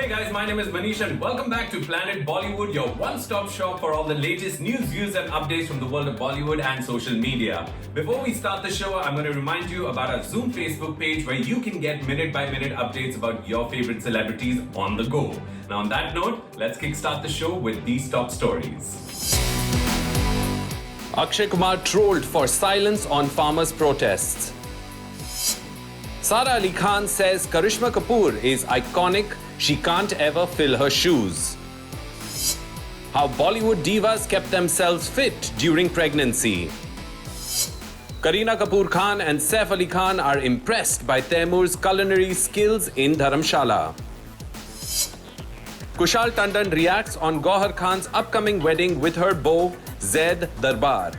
Hey guys, my name is Manish and welcome back to Planet Bollywood, your one-stop shop for all the latest news, views and updates from the world of Bollywood and social media. Before we start the show, I'm going to remind you about our Zoom Facebook page where you can get minute-by-minute updates about your favorite celebrities on the go. Now on that note, let's kickstart the show with these top stories. Akshay Kumar trolled for silence on farmers' protests. Sara Ali Khan says Karishma Kapoor is iconic, she can't ever fill her shoes. How Bollywood divas kept themselves fit during pregnancy. Kareena Kapoor Khan and Saif Ali Khan are impressed by Taimur's culinary skills in Dharamshala. Kushal Tandon reacts on Gauhar Khan's upcoming wedding with her beau, Zaid Darbar.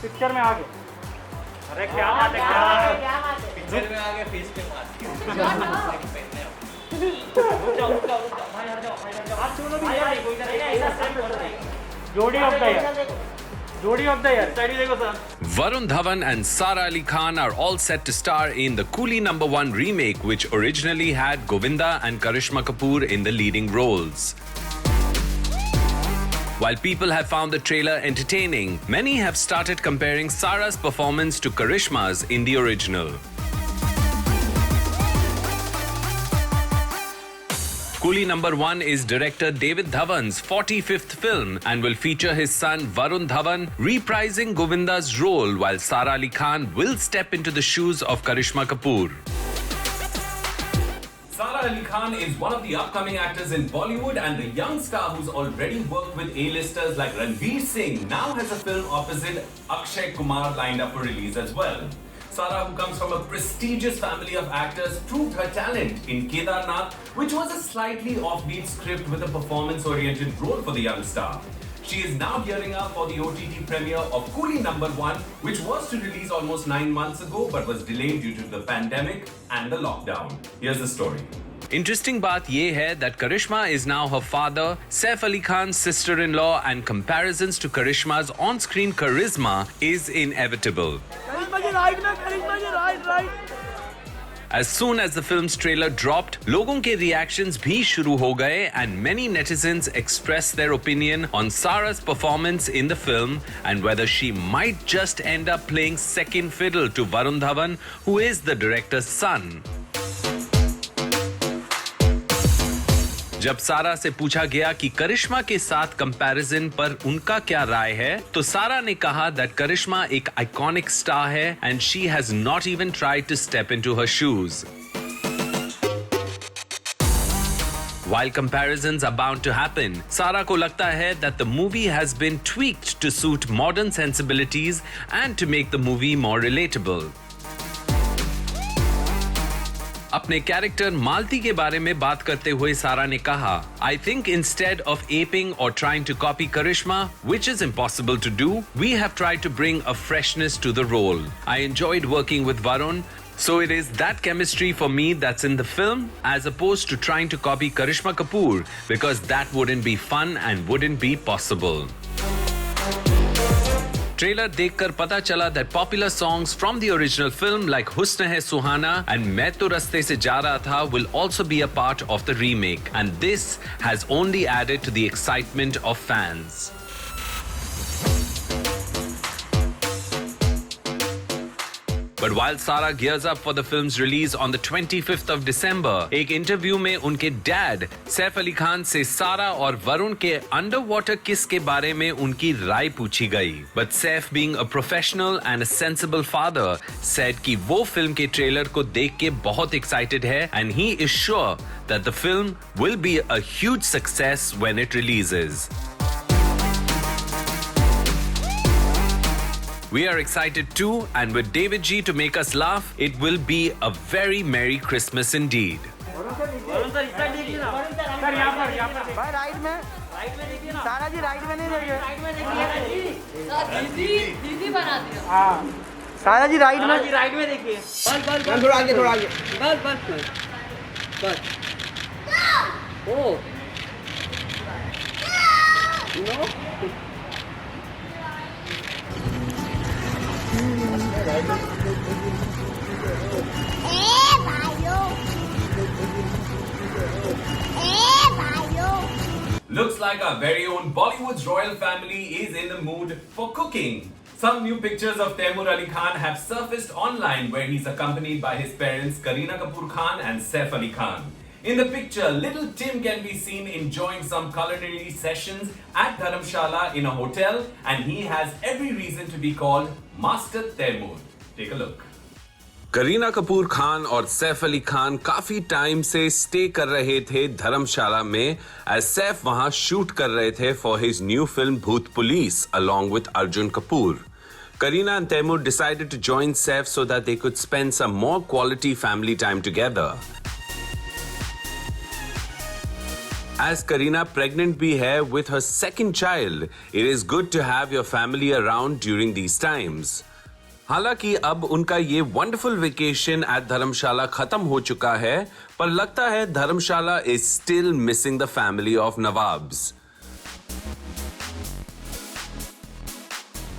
Picture में आगे अरे क्या बात है picture में आगे face पे मार जोड़ी ऑफ द ईयर साइड देखो sir Varun Dhawan and Sara Ali Khan are all set to star in the Coolie No. 1 remake, which originally had Govinda and Karishma Kapoor in the leading roles. While people have found the trailer entertaining, many have started comparing Sara's performance to Karishma's in the original. Coolie No. 1 is director David Dhawan's 45th film and will feature his son Varun Dhawan reprising Govinda's role, while Sara Ali Khan will step into the shoes of Karishma Kapoor. Sara Ali Khan is one of the upcoming actors in Bollywood, and the young star who's already worked with A-listers like Ranveer Singh now has a film opposite Akshay Kumar lined up for release as well. Sara, who comes from a prestigious family of actors, proved her talent in Kedarnath, which was a slightly offbeat script with a performance-oriented role for the young star. She is now gearing up for the OTT premiere of Coolie No. 1, which was to release almost 9 months ago but was delayed due to the pandemic and the lockdown. Here's the story. Interesting बात ये है that Karishma is now her father, Saif Ali Khan's sister-in-law, and comparisons to Karishma's on-screen charisma is inevitable. As soon as the film's trailer dropped, लोगों के reactions भी शुरू हो गए, and many netizens expressed their opinion on Sara's performance in the film and whether she might just end up playing second fiddle to Varun Dhawan, who is the director's son. जब सारा से पूछा गया कि करिश्मा के साथ कंपैरिजन पर उनका क्या राय है, तो सारा ने कहा that करिश्मा एक आइकॉनिक स्टार है and she has not even tried to step into her shoes. While comparisons are bound to happen, सारा को लगता है that the movie has been tweaked to suit modern sensibilities and to make the movie more relatable. अपने character मालती के बारे में बात करते हुए सारा ने कहा, I think instead of aping or trying to copy Karishma, which is impossible to do, we have tried to bring a freshness to the role. I enjoyed working with Varun, so it is that chemistry for me that's in the film, as opposed to trying to copy Karishma Kapoor, because that wouldn't be fun and wouldn't be possible. Trailer देखकर पता चला that popular songs from the original film like हुस्न है सुहाना and मैं तो रस्ते से जा रहा था will also be a part of the remake, and this has only added to the excitement of fans. But while Sara gears up for the film's release on the 25th of December, एक interview में उनके dad Saif Ali Khan से सारा और वरुण के underwater किस के बारे में उनकी राय पूछी गई. But Saif, being a professional and a sensible father, said कि वो फिल्म के ट्रेलर को देख के बहुत excited है and he is sure that the film will be a huge success when it releases. We are excited too, and with David G to make us laugh, it will be a very Merry Christmas indeed. सारा जी right में देखिए थोड़ा आगे बस oh no भाइयों Looks like our very own Bollywood's royal family is in the mood for cooking. Some new pictures of Taimur Ali Khan have surfaced online where he's accompanied by his parents Kareena Kapoor Khan and Saif Ali Khan. In the picture, little Tim can be seen enjoying some culinary sessions at Dharamshala in a hotel, and he has every reason to be called Master Taimur. Take a look. Kareena Kapoor Khan और सैफ अली खान काफी time से stay कर रहे थे धर्मशाला में as Saif वहां shoot कर रहे थे फॉर हिज न्यू फिल्म भूत police along with Arjun Kapoor. Kareena and Taimur decided to join Saif so that they could spend some more quality family time together. As Kareena pregnant bhi hai with her second child, it is good to have your family around during these times. हालांकि अब उनका ये wonderful vacation eight धर्मशाला खत्म हो चुका है, पर लगता है Dharamshala is still missing the family of nawabs.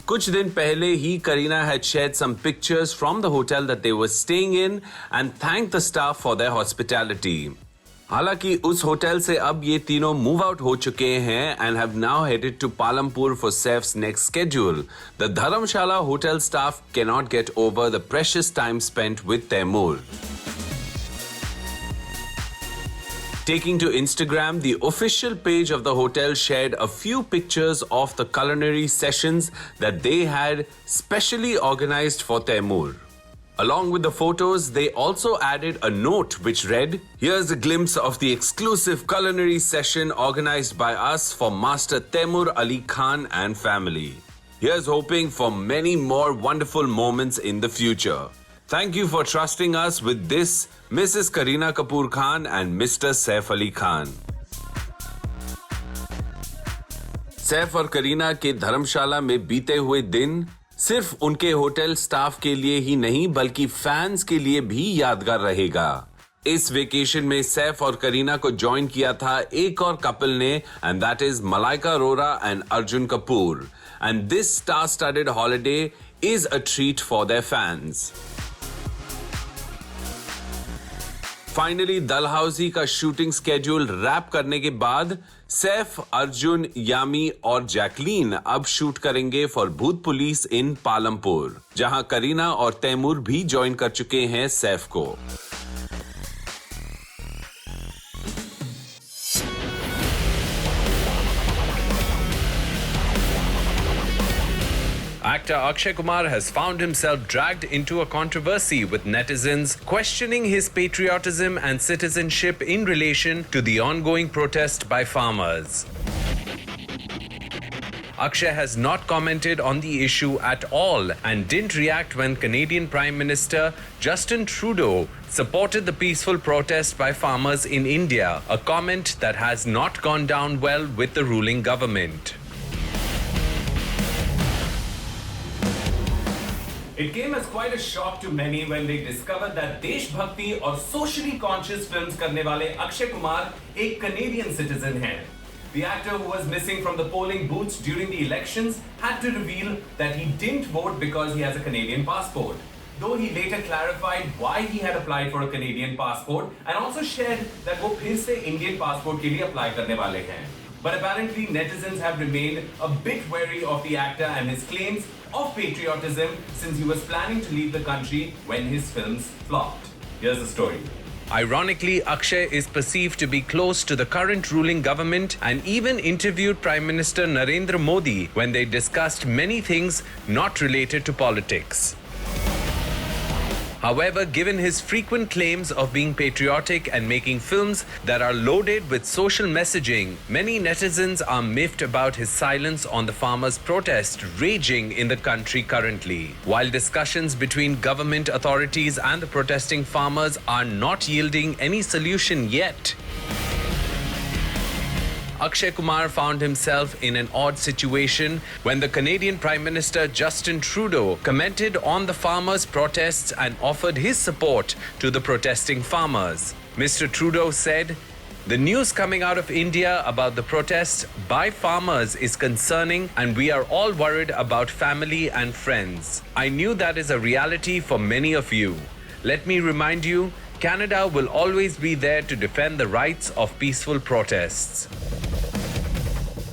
कुछ दिन पहले ही Kareena had shared some pictures from the hotel that they were staying in and thanked the staff for their hospitality. हालांकि उस होटल से अब ये तीनों मूव आउट हो चुके हैं and have now headed to Palampur for Saif's next schedule. The Dharamshala hotel staff cannot get over the precious time spent with Taimur. Taking to Instagram, the official page of the hotel shared a few pictures of the culinary sessions that they had specially organized for Taimur. Along with the photos, they also added a note which read, "Here's a glimpse of the exclusive culinary session organized by us for Master Taimur Ali Khan and family. Here's hoping for many more wonderful moments in the future. Thank you for trusting us with this, Mrs. Kareena Kapoor Khan and Mr. Saif Ali Khan." Saif और करीना के धर्मशाला में बीते हुए दिन सिर्फ उनके hotel staff के लिए ही नहीं बल्कि फैंस के लिए भी यादगार रहेगा. इस वेकेशन में सैफ और करीना को ज्वाइन किया था एक और कपल ने and that is Malaika Arora and Arjun Kapoor. And this star studded holiday is a treat for their fans. Finally Dalhousie का शूटिंग स्केड्यूल रैप करने के बाद सैफ, अर्जुन, यामी और जैकलीन अब शूट करेंगे फॉर भूत पुलिस इन पालमपुर, जहां करीना और तैमूर भी ज्वाइन कर चुके हैं सैफ को. Actor Akshay Kumar has found himself dragged into a controversy with netizens questioning his patriotism and citizenship in relation to the ongoing protest by farmers. Akshay has not commented on the issue at all and didn't react when Canadian Prime Minister Justin Trudeau supported the peaceful protest by farmers in India, a comment that has not gone down well with the ruling government. It came as quite a shock to many when they discovered that देश भक्ति और socially conscious films करने वाले अक्षय कुमार एक Canadian citizen हैं. The actor who was missing from the polling booths during the elections had to reveal that he didn't vote because he has a Canadian passport. Though he later clarified why he had applied for a Canadian passport and also shared that वो फिर से Indian passport के लिए apply करने वाले हैं. But apparently netizens have remained a bit wary of the actor and his claims of patriotism since he was planning to leave the country when his films flopped. Here's the story. Ironically, Akshay is perceived to be close to the current ruling government and even interviewed Prime Minister Narendra Modi when they discussed many things not related to politics. However, given his frequent claims of being patriotic and making films that are loaded with social messaging, many netizens are miffed about his silence on the farmers' protest raging in the country currently. While discussions between government authorities and the protesting farmers are not yielding any solution yet, Akshay Kumar found himself in an odd situation when the Canadian Prime Minister Justin Trudeau commented on the farmers' protests and offered his support to the protesting farmers. Mr. Trudeau said, "The news coming out of India about the protests by farmers is concerning and we are all worried about family and friends. I knew that is a reality for many of you. Let me remind you, Canada will always be there to defend the rights of peaceful protests."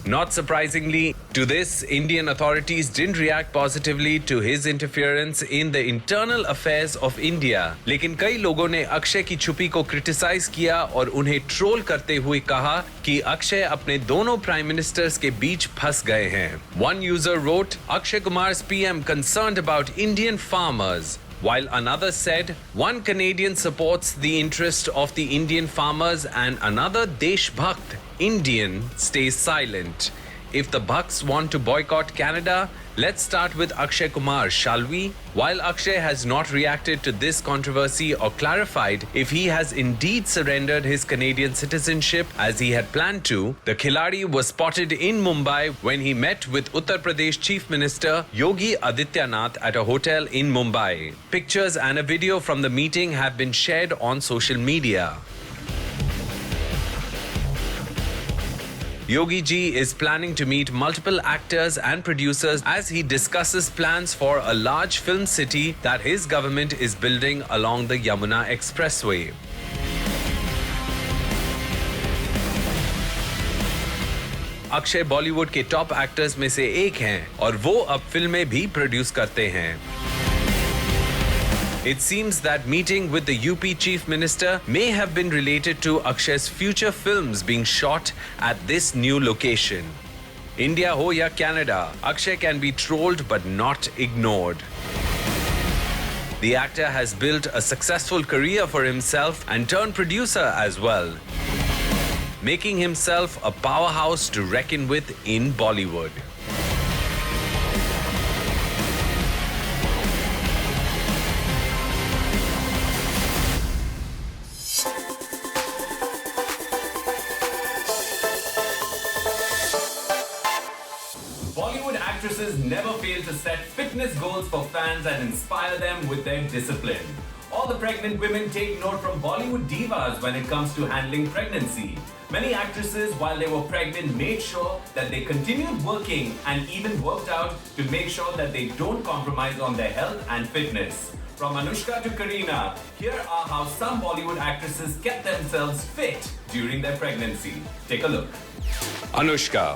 Not surprisingly, to this, Indian authorities didn't react positively to his interference in the internal affairs of India. लेकिन कई लोगों ने अक्षय की छुपी को criticise किया और उन्हें ट्रोल करते हुए कहा कि अक्षय अपने दोनों प्राइम मिनिस्टर्स के बीच फंस गए हैं. One user wrote, Akshay Kumar's PM concerned about Indian farmers. While another said, one Canadian supports the interest of the Indian farmers and another Deshbhakt Indian stays silent. If the Bhakts want to boycott Canada, let's start with Akshay Kumar, shall we? While Akshay has not reacted to this controversy or clarified if he has indeed surrendered his Canadian citizenship as he had planned to, the Khiladi was spotted in Mumbai when he met with Uttar Pradesh Chief Minister Yogi Adityanath at a hotel in Mumbai. Pictures and a video from the meeting have been shared on social media. Yogi Ji is planning to meet multiple actors and producers as he discusses plans for a large film city that his government is building along the Yamuna Expressway. Akshay Bollywood के top actors में से एक हैं और वो अब फिल्में भी प्रोड्यूस करते हैं. It seems that meeting with the UP Chief Minister may have been related to Akshay's future films being shot at this new location. India ho ya Canada, Akshay can be trolled but not ignored. The actor has built a successful career for himself and turned producer as well, making himself a powerhouse to reckon with in Bollywood. Bollywood actresses never fail to set fitness goals for fans and inspire them with their discipline. All the pregnant women take note from Bollywood divas when it comes to handling pregnancy. Many actresses, while they were pregnant, made sure that they continued working and even worked out to make sure that they don't compromise on their health and fitness. From Anushka to Kareena, here are how some Bollywood actresses kept themselves fit during their pregnancy. Take a look. Anushka.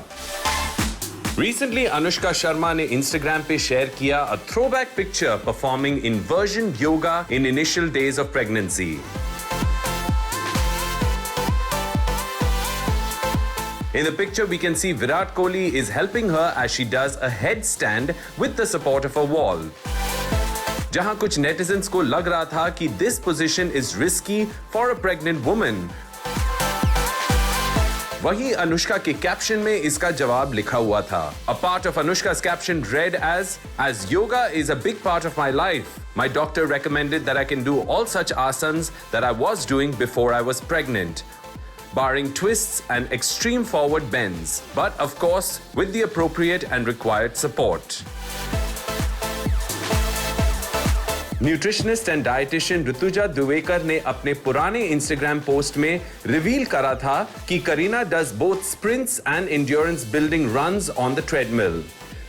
Recently, Anushka Sharma ने Instagram पे share किया a throwback picture performing inversion yoga in initial days of pregnancy. In the picture, we can see Virat Kohli is helping her as she does a headstand with the support of a wall. जहां कुछ netizens को लग रहा था कि this position is risky for a pregnant woman. वहीं अनुष्का के caption में इसका जवाब लिखा हुआ था. A part of Anushka's caption read as yoga is a big part of my life. My doctor recommended that I can do all such asanas that I was doing before I was pregnant, barring twists and extreme forward bends, but of course with the appropriate and required support. Nutritionist and dietitian Rutuja Duvekar ने अपने पुराने Instagram post में reveal करा था कि Kareena does both sprints and endurance building runs on the treadmill.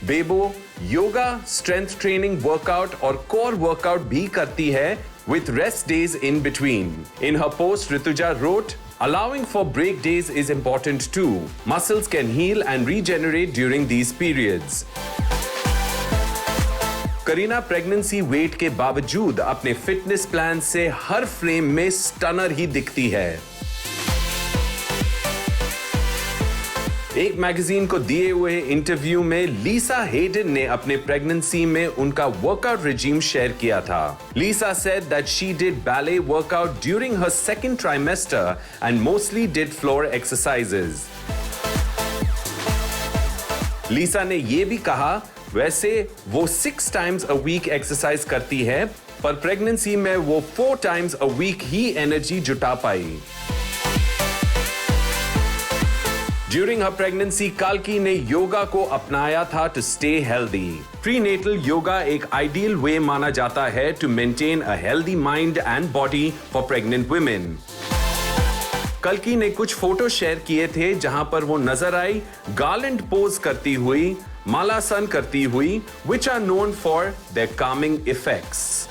Bebo yoga, strength training workout और core workout भी करती है with rest days in between. In her post, Rituja wrote, allowing for break days is important too. Muscles can heal and regenerate during these periods. Kareena pregnancy weight के बावजूद अपने fitness plan से हर frame में stunner ही दिखती है. एक magazine को दिए हुए इंटरव्यू में लीसा हेडन ने अपने प्रेगनेंसी में उनका वर्कआउट रिजीम शेयर किया था. लीसा said that she did ballet workout during her second trimester and mostly did floor exercises. लीसा ने ये भी कहा, वैसे वो 6 times a week एक्सरसाइज करती है, पर प्रेगनेंसी में वो 4 times a week he energy जुटा पाई. During her pregnancy, Kalki ने योगा को अपनाया था to stay healthy. Prenatal yoga एक ideal way माना जाता है to maintain a healthy mind and body for pregnant women. कल्की ने कुछ फोटो शेयर किए थे जहां पर वो नजर आई गार्लैंड पोज करती हुई, मालासन करती हुई, which are known for their calming effects.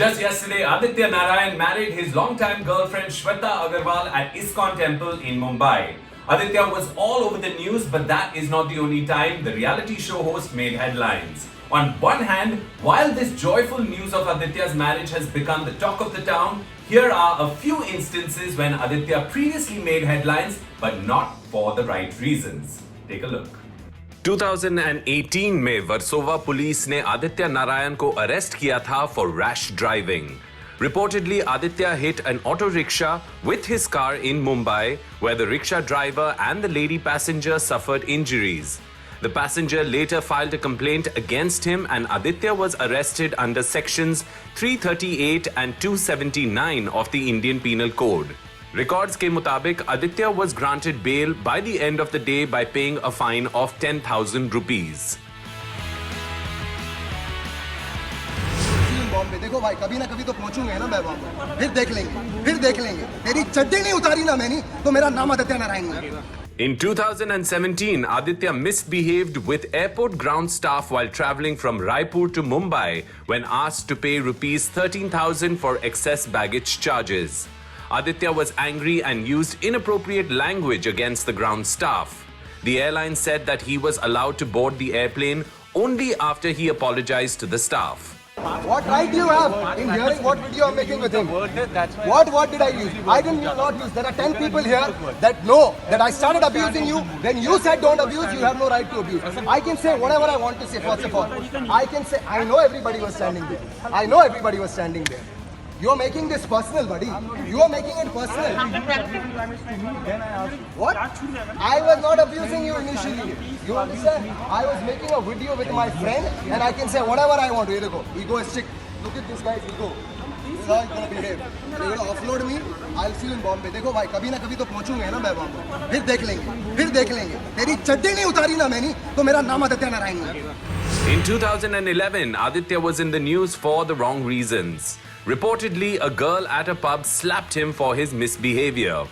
Just yesterday, Aditya Narayan married his longtime girlfriend Shweta Agarwal at ISKCON Temple in Mumbai. Aditya was all over the news, but that is not the only time the reality show host made headlines. On one hand, while this joyful news of Aditya's marriage has become the talk of the town, here are a few instances when Aditya previously made headlines, but not for the right reasons. Take a look. 2018 में Versova police ने आदित्य नारायण को arrest किया था for rash driving. Reportedly, Aditya hit an auto rickshaw with his car in Mumbai, where the rickshaw driver and the lady passenger suffered injuries. The passenger later filed a complaint against him, and Aditya was arrested under sections 338 and 279 of the Indian Penal Code. Records के मुताबिक Aditya was granted bail by the end of the day by paying a fine of 10,000 rupees. Bombay देखो भाई, कभी ना कभी तो पहुंचूंगा ना मैं वहां, फिर देख लेंगे तेरी चड्डी नहीं उतारी ना मैंने तो मेरा नाम आदित्य नारायण है. In 2017, Aditya misbehaved with airport ground staff while travelling from Raipur to Mumbai when asked to pay rupees 13,000 for excess baggage charges. Aditya was angry and used inappropriate language against the ground staff. The airline said that he was allowed to board the airplane only after he apologized to the staff. What right do you have in hearing what video I'm making with him? What did I use? I didn't not use. There are 10 people here that know that I started abusing you. When you said don't abuse, you have no right to abuse. I can say whatever I want to say, first of all. I can say, I know everybody was standing there. You are making this personal, buddy. You are making it personal. What? I was not abusing you initially. You understand? I was making a video with my friend and I can say whatever I want. Here you go. Ego is strict. Look at this guy's ego. This is how he's gonna behave. They're gonna offload me. I'll see you in Bombay. देखो भाई, कभी ना कभी तो पहुंचूंगा ना मैं वहां. फिर देख लेंगे. तेरी चड्डी नहीं उतारी ना मैंने तो मेरा नाम आदित्य नारायण है. In 2011, Aditya was in the news for the wrong reasons. Reportedly, a girl at a pub slapped him for his misbehavior.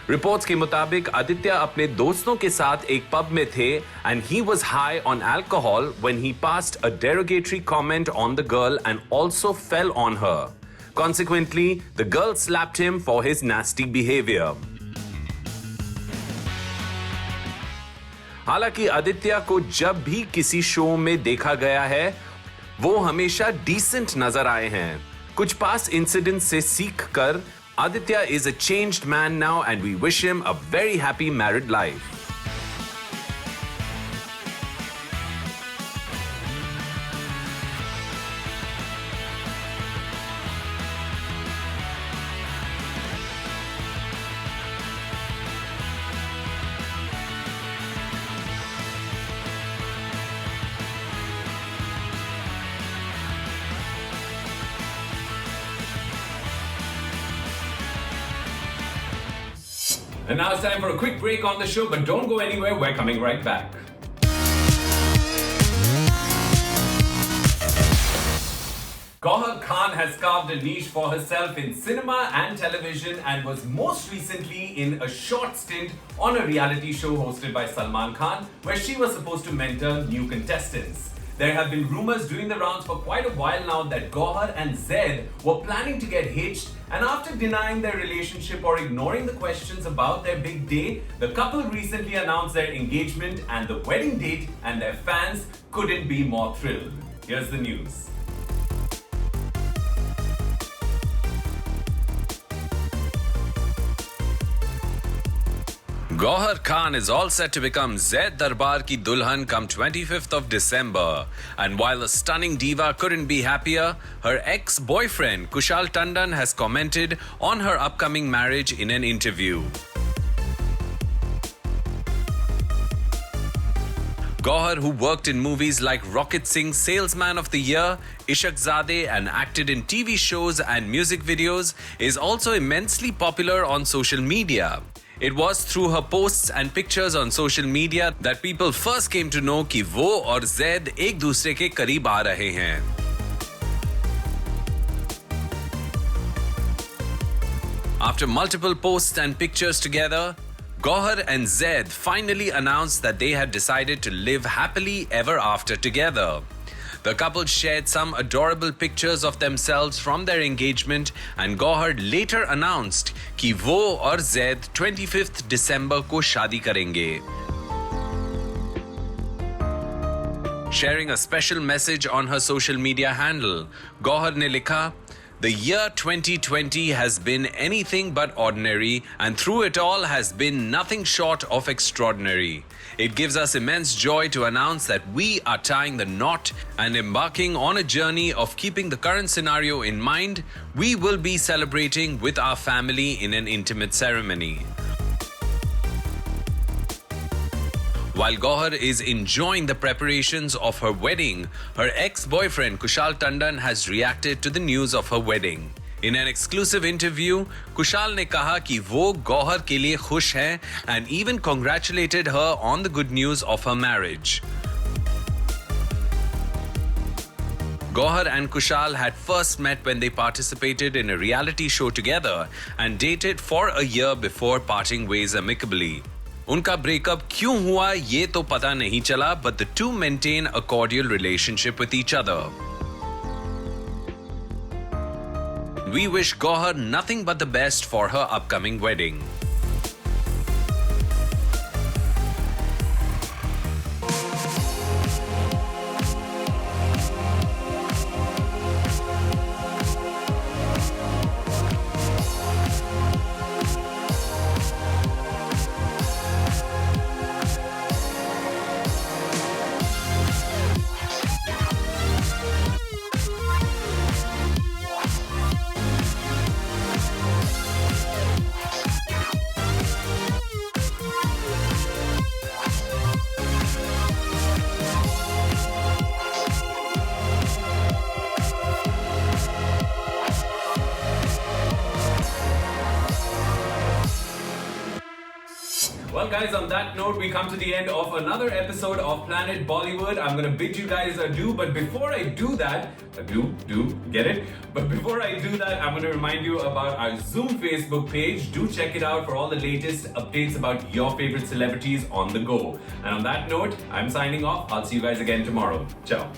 Reports के मुताबिक आदित्य अपने दोस्तों के साथ एक pub में थे and he was high on alcohol when he passed a derogatory comment on the girl and also fell on her. Consequently, the girl slapped him for his nasty behavior. हालांकि आदित्य को जब भी किसी शो में देखा गया है, वो हमेशा डिसेंट नजर आए हैं. कुछ पास इंसिडेंट से सीख कर Aditya is a changed man now and we wish him a very happy married life. And now it's time for a quick break on the show, but don't go anywhere, we're coming right back. Gauhar Khan has carved a niche for herself in cinema and television and was most recently in a short stint on a reality show hosted by Salman Khan, where she was supposed to mentor new contestants. There have been rumors doing the rounds for quite a while now that Gauhar and Zaid were planning to get hitched, and after denying their relationship or ignoring the questions about their big day, the couple recently announced their engagement and the wedding date, and their fans couldn't be more thrilled. Here's the news. Gauhar Khan is all set to become Zaid Darbar ki dulhan come 25th of December. And while the stunning diva couldn't be happier, her ex-boyfriend Kushal Tandon has commented on her upcoming marriage in an interview. Gauhar, who worked in movies like Rocket Singh's Salesman of the Year, Ishak Zadeh, and acted in TV shows and music videos, is also immensely popular on social media. It was through her posts and pictures on social media that people first came to know कि वो और Zaid एक दूसरे के करीब आ रहे हैं. After multiple posts and pictures together, Gauhar and Zaid finally announced that they had decided to live happily ever after together. The couple shared some adorable pictures of themselves from their engagement, and Gauhar later announced कि वो और Zaid 25th December को शादी करेंगे. Sharing a special message on her social media handle, Gauhar ने लिखा, "The year 2020 has been anything but ordinary, and through it all has been nothing short of extraordinary. It gives us immense joy to announce that we are tying the knot and embarking on a journey of keeping the current scenario in mind. We will be celebrating with our family in an intimate ceremony." While Gauhar is enjoying the preparations of her wedding, her ex-boyfriend Kushal Tandon has reacted to the news of her wedding. In an exclusive interview, Kushal ने कहा कि वो गौहर के लिए खुश हैं and even congratulated her on the good news of her marriage. Gauhar and Kushal had first met when they participated in a reality show together and dated for a year before parting ways amicably. उनका breakup क्यों हुआ ये तो पता नहीं चला, but the two maintain a cordial relationship with each other. We wish Gauhar nothing but the best for her upcoming wedding. Well guys, on that note, we come to the end of another episode of Planet Bollywood. I'm going to bid you guys adieu, but before I do that, get it? But before I do that, I'm going to remind you about our Zoom Facebook page. Do check it out for all the latest updates about your favorite celebrities on the go. And on that note, I'm signing off. I'll see you guys again tomorrow. Ciao.